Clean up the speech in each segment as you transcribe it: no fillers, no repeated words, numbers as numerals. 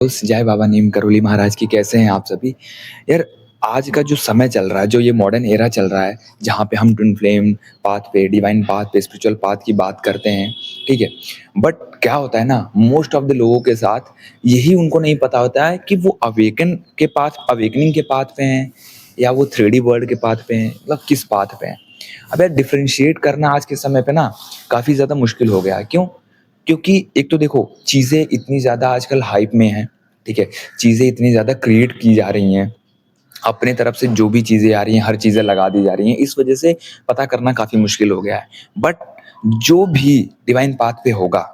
जय बाबा नीम करोली महाराज की। कैसे हैं आप सभी? यार, आज का जो समय चल रहा है, जो ये मॉडर्न एरा चल रहा है, जहाँ पे हम ट्विन फ्लेम पाथ पे, डिवाइन पाथ पे, स्पिरिचुअल पाथ की बात करते हैं, ठीक है? बट क्या होता है ना, मोस्ट ऑफ द लोगों के साथ यही उनको नहीं पता होता है कि वो अवेकनिंग के पाथ पे हैं या वो 3D वर्ल्ड के पाथ पे हैं, मतलब किस पाथ पे हैं। अब यार, डिफरेंशिएट करना आज के समय पे ना काफ़ी ज़्यादा मुश्किल हो गया है। क्यों? क्योंकि एक तो देखो, चीज़ें इतनी ज़्यादा आजकल हाइप में हैं, ठीक है? चीज़ें इतनी ज़्यादा क्रिएट की जा रही हैं, अपने तरफ से जो भी चीज़ें आ रही हैं, हर चीज़ें लगा दी जा रही हैं, इस वजह से पता करना काफ़ी मुश्किल हो गया है। बट जो भी डिवाइन पाथ पे होगा,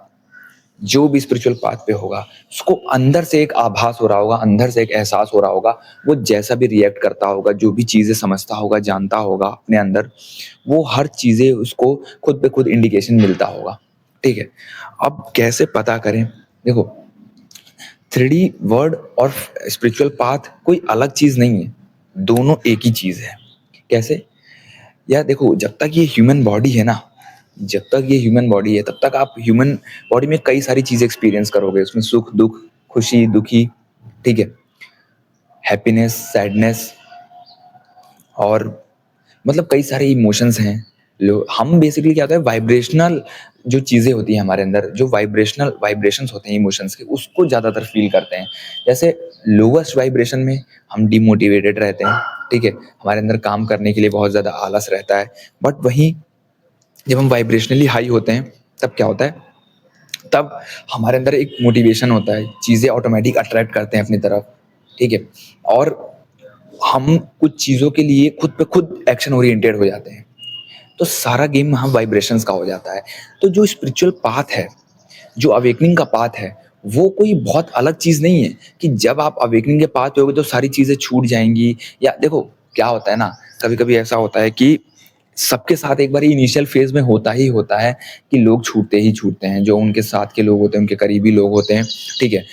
जो भी स्पिरिचुअल पाथ पे होगा, उसको अंदर से एक आभास हो रहा होगा, अंदर से एक एहसास हो रहा होगा, वो जैसा भी रिएक्ट करता होगा, जो भी चीज़ें समझता होगा, जानता होगा अपने अंदर, वो हर चीज़ें उसको खुद पे खुद इंडिकेशन मिलता होगा, ठीक है? अब कैसे पता करें? देखो, 3D वर्ड और स्पिरिचुअल पाथ कोई अलग चीज़ नहीं है, दोनों एक ही चीज़ है। कैसे? यार देखो, जब तक ये ह्यूमन बॉडी है ना, जब तक ये ह्यूमन बॉडी है, तब तक आप ह्यूमन बॉडी में कई सारी चीज़ें एक्सपीरियंस करोगे। उसमें सुख, दुःख, खुशी, दुखी, ठीक है? हैप्पीनेस, सैडनेस और मतलब कई सारे इमोशंस हैं। लो हम बेसिकली क्या होता है, वाइब्रेशनल जो चीज़ें होती हैं हमारे अंदर, जो वाइब्रेशनल वाइब्रेशंस होते हैं इमोशंस के, उसको ज़्यादातर फ़ील करते हैं। जैसे लोवेस्ट वाइब्रेशन में हम डिमोटिवेटेड रहते हैं, ठीक है? हमारे अंदर काम करने के लिए बहुत ज़्यादा आलस रहता है। बट वहीं जब हम वाइब्रेशनली हाई होते हैं, तब क्या होता है? तब हमारे अंदर एक मोटिवेशन होता है, चीज़ें ऑटोमेटिक अट्रैक्ट करते हैं अपनी तरफ, ठीक है? और हम कुछ चीज़ों के लिए खुद पे खुद एक्शन ओरिएंटेड हो जाते हैं। तो सारा गेम वहाँ वाइब्रेशंस का हो जाता है। तो जो स्पिरिचुअल पाथ है, जो अवेकनिंग का पाथ है, वो कोई बहुत अलग चीज़ नहीं है कि जब आप अवेकनिंग के पाथ पे होगे तो सारी चीज़ें छूट जाएँगी। या देखो, क्या होता है ना, कभी-कभी ऐसा होता है कि सबके साथ एक बार इनिशियल फेज़ में होता ही होता है कि लोग छूटते ही छूटते हैं, जो उनके साथ के लोग होते हैं, उनके करीबी लोग होते हैं, ठीक है?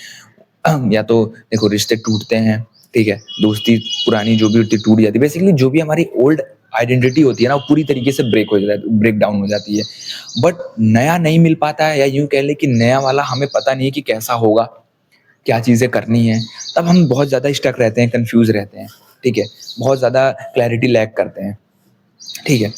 या तो देखो, रिश्ते टूटते हैं, ठीक है? दोस्ती पुरानी जो भी होती है टूट जाती है। बेसिकली जो भी हमारी ओल्ड आइडेंटिटी होती है ना, वो पूरी तरीके से ब्रेक डाउन हो जाती है। बट नया नहीं मिल पाता है, या यूँ कह लें कि नया वाला हमें पता नहीं है कि कैसा होगा, क्या चीज़ें करनी है। तब हम बहुत ज़्यादा स्टक रहते हैं, कन्फ्यूज़ रहते हैं, ठीक है? बहुत ज़्यादा क्लैरिटी लैक करते हैं, ठीक है?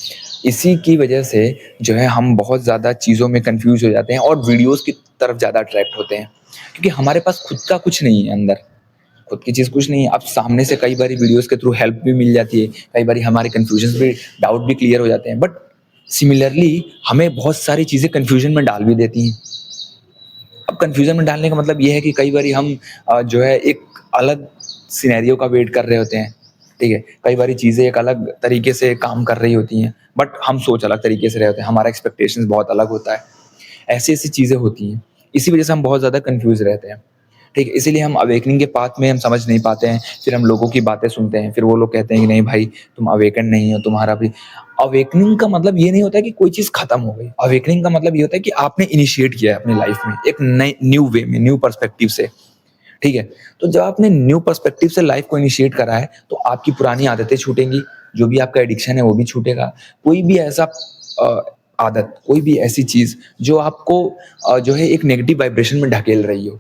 इसी की वजह से जो है हम बहुत ज़्यादा चीज़ों में कन्फ्यूज़ हो जाते हैं और वीडियोज़ की तरफ ज़्यादा अट्रैक्ट होते हैं। क्योंकि हमारे पास खुद का कुछ नहीं है अंदर, खुद की चीज़ कुछ नहीं है। अब सामने से कई बारी वीडियोज़ के थ्रू हेल्प भी मिल जाती है, कई बारी हमारे कन्फ्यूजन्स भी, डाउट भी क्लियर हो जाते हैं। बट सिमिलरली हमें बहुत सारी चीज़ें कन्फ्यूजन में डाल भी देती हैं। अब कन्फ्यूजन में डालने का मतलब ये है कि कई बारी हम जो है एक अलग सिनेरियो का वेट कर रहे होते हैं, ठीक है? कई बारी चीज़ें एक अलग तरीके से काम कर रही होती हैं, बट हम सोच अलग तरीके से रहे होते हैं, हमारा एक्सपेक्टेशंस बहुत अलग होता है। ऐसी-ऐसी चीज़ें होती हैं। इसी वजह से हम बहुत ज़्यादा कन्फ्यूज़ रहते हैं। ठीक है, इसीलिए हम अवेकनिंग के पाथ में हम समझ नहीं पाते हैं, फिर हम लोगों की बातें सुनते हैं, फिर वो लोग कहते हैं कि नहीं भाई, तुम अवेकन नहीं हो, तुम्हारा भी अवेकनिंग का मतलब ये नहीं होता है कि कोई चीज़ खत्म हो गई। अवेकनिंग का मतलब ये होता है कि आपने इनिशिएट किया है अपनी लाइफ में एक नए न्यू वे में, न्यू पर्सपेक्टिव से, ठीक है? तो जब आपने न्यू पर्सपेक्टिव से लाइफ को इनिशिएट करा है, तो आपकी पुरानी आदतें छूटेंगी, जो भी आपका एडिक्शन है वो भी छूटेगा। कोई भी ऐसा अ, आदत, कोई भी ऐसी चीज़ जो आपको जो है एक नेगेटिव वाइब्रेशन में ढकेल रही हो,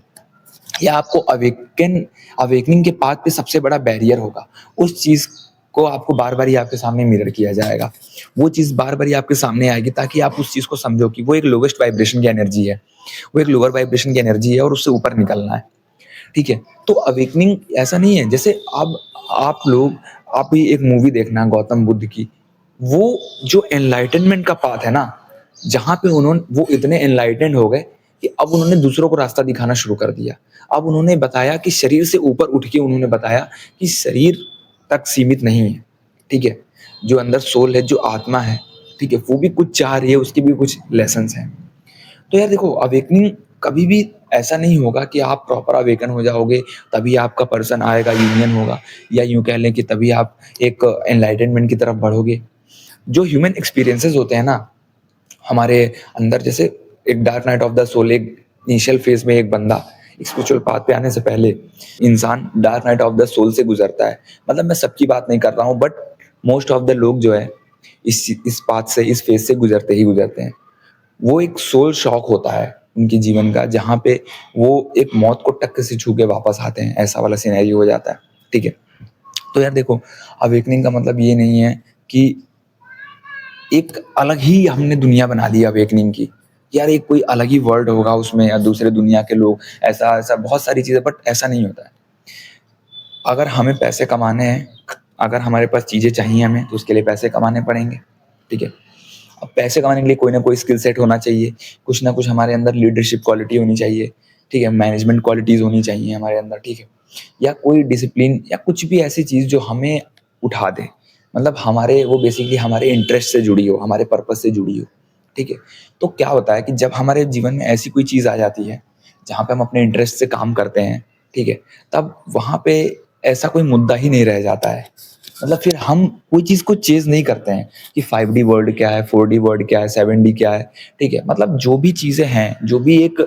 या आपको अवेकनिंग के पाथ पे सबसे बड़ा बैरियर होगा, उस चीज़ को आपको बार-बार ही आपके सामने मिरर किया जाएगा। वो चीज़ बार-बार ही आपके सामने आएगी ताकि आप उस चीज़ को समझो कि वो एक लोवेस्ट वाइब्रेशन की एनर्जी है। वो एक लोअर वाइब्रेशन की एनर्जी है और उससे ऊपर निकलना है, ठीक है? तो अवेकनिंग ऐसा नहीं है, जैसे अब आप लोग, आप ये एक मूवी देखना गौतम बुद्ध की, वो जो एनलाइटनमेंट का पाथ है ना, जहाँ पे वो इतने एनलाइटेंड हो गए कि अब उन्होंने दूसरों को रास्ता दिखाना शुरू कर दिया। अब उन्होंने बताया कि शरीर से ऊपर उठ के उन्होंने बताया कि शरीर तक सीमित नहीं है, ठीक है? जो अंदर सोल है, जो आत्मा है, ठीक है? वो भी कुछ चाह रही है, उसके भी कुछ लेसन्स हैं। तो यार देखो, अवेकनिंग कभी भी ऐसा नहीं होगा कि आप प्रॉपर अवेकन हो जाओगे, तभी आपका पर्सन आएगा, यूनियन होगा, या यूँ कह लें कि तभी आप एक एनलाइटनमेंट की तरफ बढ़ोगे। जो ह्यूमन एक्सपीरियंसेस होते हैं ना हमारे अंदर, जैसे एक dark night of the soul, एक इनिशियल फेज में एक बंदा स्पिरिचुअल पाथ पे आने से पहले इंसान dark night of the soul से गुजरता है। मतलब मैं सबकी बात नहीं कर रहा हूँ, बट मोस्ट ऑफ द लोग जो है इस पाथ से, इस फेज से गुजरते ही गुजरते हैं। वो एक सोल शॉक होता है, उनके जीवन का, जहाँ पे वो एक मौत को टक्कर से छू के वापस आते हैं, ऐसा वाला सिनेरियो हो जाता है, ठीक है? तो यार देखो, अवेकनिंग का मतलब ये नहीं है कि एक अलग ही हमने दुनिया बना दी अवेकनिंग की। यार एक कोई अलग ही वर्ल्ड होगा उसमें या दूसरे दुनिया के लोग, ऐसा-ऐसा बहुत सारी चीज़ें, बट ऐसा नहीं होता है। अगर हमें पैसे कमाने हैं, अगर हमारे पास चीज़ें चाहिए हमें, तो उसके लिए पैसे कमाने पड़ेंगे, ठीक है? अब पैसे कमाने के लिए कोई ना कोई स्किल सेट होना चाहिए, कुछ ना कुछ हमारे अंदर लीडरशिप क्वालिटी होनी चाहिए, ठीक है? मैनेजमेंट क्वालिटीज़ होनी चाहिए हमारे अंदर, ठीक है? या कोई डिसिप्लिन या कुछ भी ऐसी चीज़ जो हमें उठा दे, मतलब हमारे वो बेसिकली हमारे इंटरेस्ट से जुड़ी हो, हमारे पर्पस से जुड़ी हो, ठीक है? तो क्या होता है कि जब हमारे जीवन में ऐसी कोई चीज़ आ जाती है, जहाँ पे हम अपने इंटरेस्ट से काम करते हैं, ठीक है? तब वहाँ पे ऐसा कोई मुद्दा ही नहीं रह जाता है। मतलब फिर हम कोई चीज़ को चेज़ नहीं करते हैं कि 5D वर्ल्ड क्या है, 4D वर्ल्ड क्या है, 7D क्या है, ठीक है? मतलब जो भी चीज़ें हैं, जो भी एक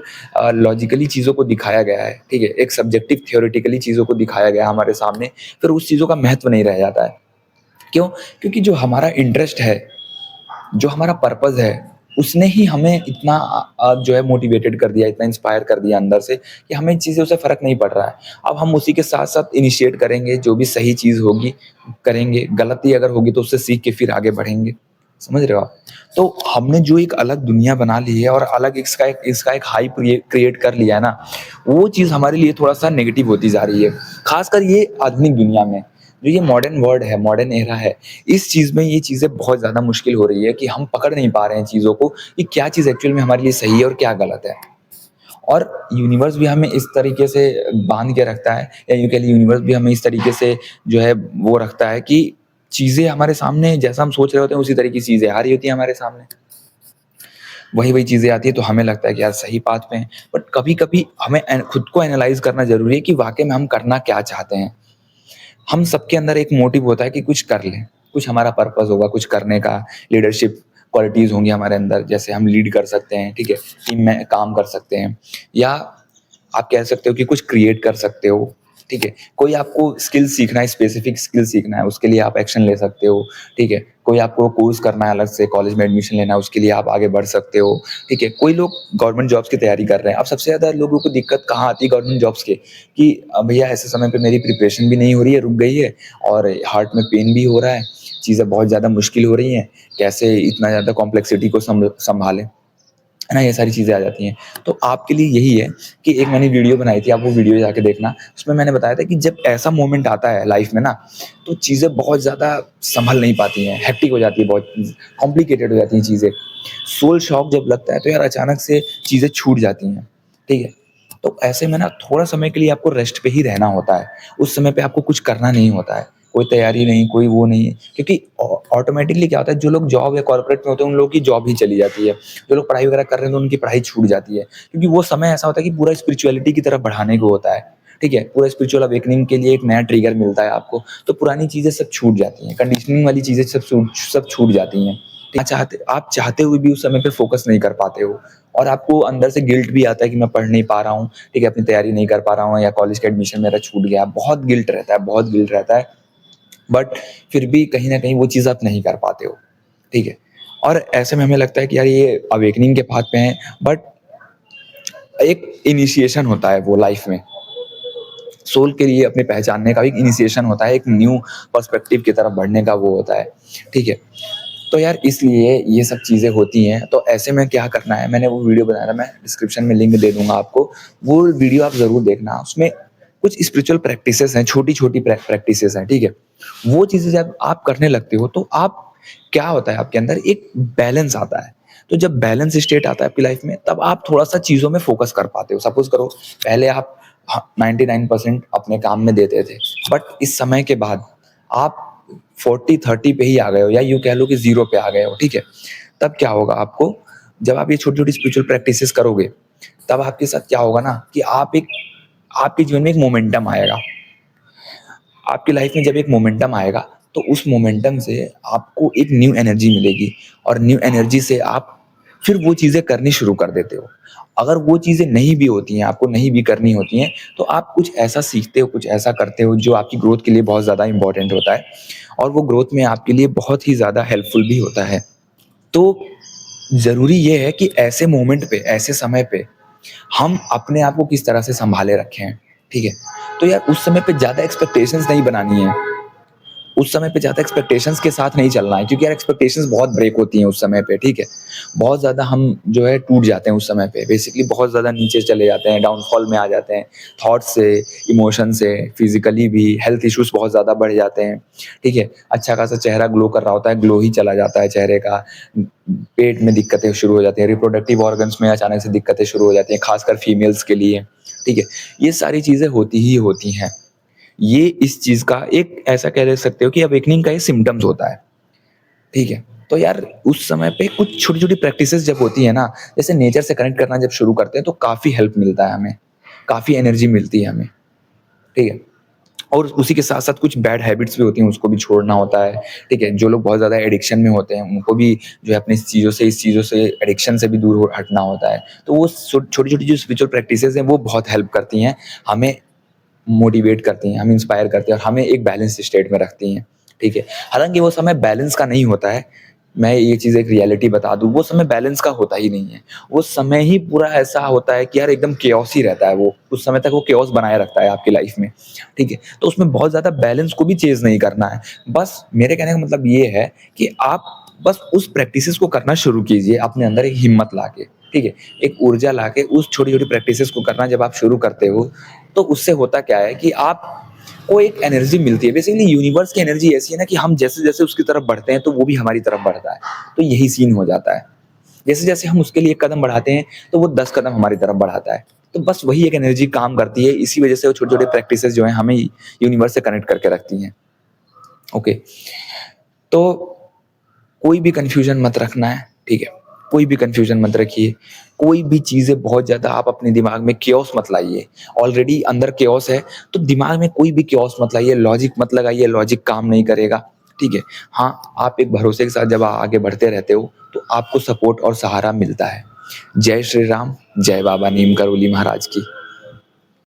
लॉजिकली चीज़ों को दिखाया गया है, ठीक है? एक सब्जेक्टिव थ्योरेटिकली चीज़ों को दिखाया गया है हमारे सामने, फिर उस चीज़ों का महत्व नहीं रह जाता है। क्यों? क्योंकि जो हमारा इंटरेस्ट है, जो हमारा पर्पज़ है, उसने ही हमें इतना जो है मोटिवेटेड कर दिया, इतना इंस्पायर कर दिया अंदर से कि हमें इन चीज़ों से फ़र्क नहीं पड़ रहा है। अब हम उसी के साथ-साथ इनिशिएट करेंगे, जो भी सही चीज़ होगी, करेंगे, गलती अगर होगी तो उससे सीख के फिर आगे बढ़ेंगे। समझ रहे हो आप? तो हमने जो एक अलग दुनिया बना ली है और अलग इसका एक हाइप क्रिएट कर लिया है ना, वो चीज़ हमारे लिए थोड़ा-सा नेगेटिव होती जा रही है। ख़ासकर ये आधुनिक दुनिया में, जो ये मॉडर्न वर्ल्ड है, मॉडर्न एरा है, इस चीज़ में ये चीज़ें बहुत ज़्यादा मुश्किल हो रही है कि हम पकड़ नहीं पा रहे हैं चीज़ों को कि क्या चीज़ एक्चुअल में हमारे लिए सही है और क्या गलत है। और यूनिवर्स भी हमें इस तरीके से बाँध के रखता है, या यूँ कह लीजिए यूनिवर्स भी हमें इस तरीके से जो है वो रखता है कि चीज़ें हमारे सामने जैसा हम सोच रहे होते हैं उसी तरीके की चीज़ें आ रही होती हैं हमारे सामने। वही-वही चीज़ें आती हैं तो हमें लगता है कि यार सही पाथ पे हैं। बट कभी-कभी हमें खुद को एनालाइज़ करना ज़रूरी है कि वाक़ई में हम करना क्या चाहते हैं। हम सबके अंदर एक मोटिव होता है कि कुछ कर लें, कुछ हमारा पर्पस होगा कुछ करने का, लीडरशिप क्वालिटीज़ होंगी हमारे अंदर, जैसे हम लीड कर सकते हैं, ठीक है? टीम में काम कर सकते हैं, या आप कह सकते हो कि कुछ क्रिएट कर सकते हो, ठीक है? कोई आपको स्किल सीखना है, स्पेसिफिक स्किल सीखना है, उसके लिए आप एक्शन ले सकते हो, ठीक है? कोई आपको कोर्स करना है अलग से, कॉलेज में एडमिशन लेना है, उसके लिए आप आगे बढ़ सकते हो, ठीक है? कोई लोग गवर्नमेंट जॉब्स की तैयारी कर रहे हैं। अब सबसे ज़्यादा लोगों को दिक्कत कहाँ आती है गवर्नमेंट जॉब्स की, कि भैया ऐसे समय पे मेरी प्रिपरेशन भी नहीं हो रही है, रुक गई है, और हार्ट में पेन भी हो रहा है, चीज़ें बहुत ज़्यादा मुश्किल हो रही हैं, कैसे इतना ज़्यादा कॉम्प्लेक्सिटी को सँभालें, है ना? ये सारी चीज़ें आ जाती हैं। तो आपके लिए यही है कि एक मैंने वीडियो बनाई थी, आप वो वीडियो जाके देखना। उसमें मैंने बताया था कि जब ऐसा मोमेंट आता है लाइफ़ में ना, तो चीज़ें बहुत ज़्यादा सँभल नहीं पाती हैं, हेक्टिक हो जाती है बहुत, कॉम्प्लिकेटेड हो जाती हैं चीज़ें। सोल शॉक जब लगता है तो यार अचानक से चीज़ें छूट जाती हैं, ठीक है? तो ऐसे में ना थोड़ा समय के लिए आपको रेस्ट पे ही रहना होता है। उस समय पे आपको कुछ करना नहीं होता है। कोई तैयारी नहीं, कोई वो नहीं है। क्योंकि ऑटोमैटिकली क्या होता है, जो लोग जॉब या कॉर्पोरेट में होते हैं, उन लोगों की जॉब ही चली जाती है। जो लोग पढ़ाई वगैरह कर रहे हैं, तो उनकी पढ़ाई छूट जाती है। क्योंकि वो समय ऐसा होता है कि पूरा स्पिरिचुअलिटी की तरफ बढ़ाने को होता है, ठीक है? पूरा स्पिरिचुअल अवेकनिंग के लिए एक नया ट्रिगर मिलता है आपको, तो पुरानी चीज़ें सब छूट जाती हैं, कंडीशनिंग वाली चीज़ें सब छूट जाती हैं। आप चाहते हुए भी उस समय पे फ़ोकस नहीं कर पाते हो, और आपको अंदर से गिल्ट भी आता है कि मैं पढ़ नहीं पा रहा हूँ, ठीक है? अपनी तैयारी नहीं कर पा रहा हूँ, या कॉलेज का एडमिशन मेरा छूट गया। बहुत गिल्ट रहता है, बहुत गिल्ट रहता है। बट फिर भी कहीं न कहीं वो चीज़ आप नहीं कर पाते हो, ठीक है? और ऐसे में हमें लगता है कि यार ये अवेकनिंग के पाथ पे हैं, बट एक इनिशिएशन होता है वो लाइफ में। सोल के लिए अपने पहचानने का एक इनिशिएशन होता है, एक न्यू पर्सपेक्टिव की तरफ बढ़ने का वो होता है, ठीक है? तो यार इसलिए ये सब चीज़ें होती हैं, तो ऐसे में क्या करना है, मैंने वो वीडियो बनाया था, मैं डिस्क्रिप्शन में लिंक दे दूँगा आपको, वो वीडियो आप ज़रूर देखना। उसमें कुछ स्पिरिचुअल प्रैक्टिसेज़ हैं, छोटी-छोटी प्रैक्टिसेज़ हैं, ठीक है? वो चीज़ें जब आप करने लगते हो तो आप, क्या होता है आपके अंदर एक बैलेंस आता है। तो जब बैलेंस स्टेट आता है आपकी लाइफ़ में, तब आप थोड़ा-सा चीज़ों में फ़ोकस कर पाते हो। सपोज़ करो पहले आप 99% अपने काम में देते थे, बट इस समय के बाद आप 40-30 पे ही आ गए हो, या यूँ कह लो कि 0 पे आ गए हो, ठीक है? तब क्या होगा आपको, जब आप ये छोटी-छोटी स्पिरिचुअल प्रैक्टिसेस करोगे, तब आपके साथ क्या होगा ना कि आपके जीवन में एक मोमेंटम आएगा। आपकी लाइफ में जब एक मोमेंटम आएगा, तो उस मोमेंटम से आपको एक न्यू एनर्जी मिलेगी, और न्यू एनर्जी से आप फिर वो चीज़ें करनी शुरू कर देते हो। अगर वो चीज़ें नहीं भी होती हैं, आपको नहीं भी करनी होती हैं, तो आप कुछ ऐसा सीखते हो, कुछ ऐसा करते हो जो आपकी ग्रोथ के लिए बहुत ज़्यादा इम्पोर्टेंट होता है, और वो ग्रोथ में आपके लिए बहुत ही ज़्यादा हेल्पफुल भी होता है। तो ज़रूरी ये है कि ऐसे मोमेंट पे, ऐसे समय पे हम अपने आप को किस तरह से सँभाले रखे हैं, ठीक है? तो यार उस समय पे ज़्यादा एक्सपेक्टेशंस नहीं बनानी है। उस समय पे ज़्यादा एक्सपेक्टेशंस के साथ नहीं चलना है, क्योंकि यार एक्सपेक्टेशंस बहुत ब्रेक होती हैं उस समय पे, ठीक है? बहुत ज़्यादा हम जो है टूट जाते हैं उस समय पे, बेसिकली बहुत ज़्यादा नीचे चले जाते हैं, डाउनफॉल में आ जाते हैं, थॉट्स से, इमोशन से, फिज़िकली भी हेल्थ इश्यूज़ बहुत ज़्यादा बढ़ जाते हैं, ठीक है? अच्छा खासा चेहरा ग्लो कर रहा होता है, ग्लो ही चला जाता है चेहरे का, पेट में दिक्कतें शुरू हो जाती हैं, रिप्रोडक्टिव ऑर्गन्स में अचानक से दिक्कतें शुरू हो जाती हैं, खासकर फीमेल्स के लिए, ठीक है? ये सारी चीज़ें होती ही होती हैं। ये इस चीज़ का एक ऐसा कह सकते हो कि अवेकनिंग का ये सिम्पटम्स होता है, ठीक है? तो यार उस समय पे कुछ छोटी-छोटी प्रैक्टिसेज़ जब होती है ना, जैसे नेचर से कनेक्ट करना जब शुरू करते हैं तो काफ़ी हेल्प मिलता है हमें, काफ़ी एनर्जी मिलती है हमें, ठीक है? और उसी के साथ-साथ कुछ बैड हैबिट्स भी होती हैं, उसको भी छोड़ना होता है, ठीक है? जो लोग बहुत ज़्यादा एडिक्शन में होते हैं, उनको भी जो है अपनी इस चीज़ों से एडिक्शन से भी दूर हो हटना होता है। तो वो छोटी-छोटी जो स्पिरिचुअल प्रैक्टिसेज़ हैं, वो बहुत हेल्प करती हैं, हमें मोटिवेट करती हैं, हमें इंस्पायर करती हैं और हमें एक बैलेंस स्टेट में रखती हैं, ठीक है? हालाँकि वो समय बैलेंस का नहीं होता है, मैं ये चीज़ एक रियलिटी बता दूँ, वो समय बैलेंस का होता ही नहीं है। वो समय ही पूरा ऐसा होता है कि यार एकदम केओस ही रहता है वो, उस समय तक वो केओस बनाए रखता है आपकी लाइफ़ में, ठीक है? तो उसमें बहुत ज़्यादा बैलेंस को भी चेज़ नहीं करना है। बस मेरे कहने का मतलब ये है कि आप बस उस प्रैक्टिसेज़ को करना शुरू कीजिए अपने अंदर एक हिम्मत लाके, ठीक है? एक ऊर्जा लाके उस छोटी-छोटी प्रैक्टिसेज़ को करना जब आप शुरू करते हो, तो उससे होता क्या है कि आपको एक एनर्जी मिलती है। बेसिकली यूनिवर्स की एनर्जी ऐसी है ना कि हम जैसे-जैसे उसकी तरफ बढ़ते हैं, तो वो भी हमारी तरफ बढ़ता है। तो यही सीन हो जाता है। जैसे-जैसे हम उसके लिए एक कदम बढ़ाते हैं, तो वो 10 कदम हमारी तरफ बढ़ाता है। तो बस वही एक एनर्जी काम करती है, इसी वजह से वो छोटे-छोटे प्रैक्टिसेज़ जो हैं, हमें यूनिवर्स से कनेक्ट करके रखती हैं। ओके, तो कोई भी कन्फ्यूज़न मत रखना है, ठीक है? कोई भी कन्फ्यूज़न मत रखिए, कोई भी चीज़ें बहुत ज़्यादा आप अपने दिमाग में केओस मत लाइए। ऑलरेडी अंदर केओस है, तो दिमाग में कोई भी केओस मत लाइए, लॉजिक मत लगाइए, लॉजिक काम नहीं करेगा, ठीक है? हाँ, आप एक भरोसे के साथ जब आगे बढ़ते रहते हो, तो आपको सपोर्ट और सहारा मिलता है। जय श्री राम, जय बाबा नीम करोली महाराज की।